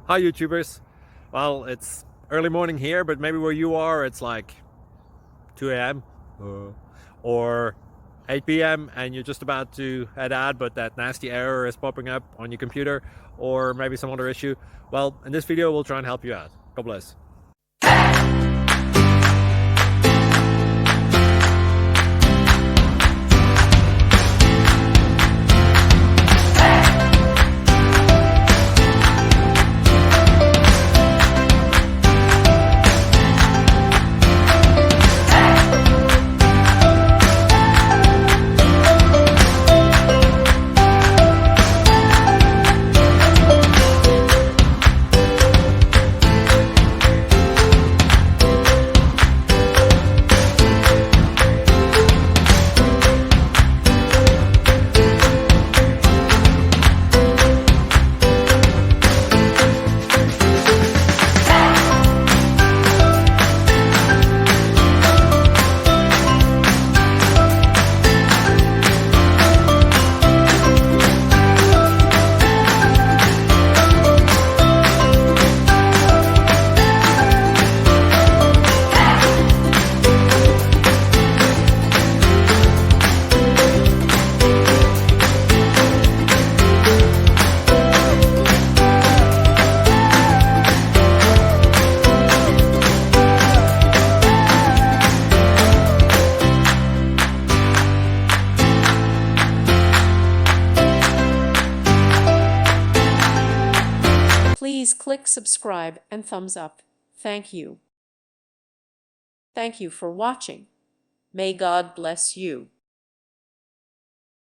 Hi YouTubers. Well, it's early morning here, but maybe where you are it's like 2 a.m. or 8 p.m. and you're just about to head out, but that nasty error is popping up on your computer, or maybe some other issue. Well, in this video we'll try and help you out. God bless. Please click subscribe and thumbs up. Thank you. Thank you for watching. May God bless you.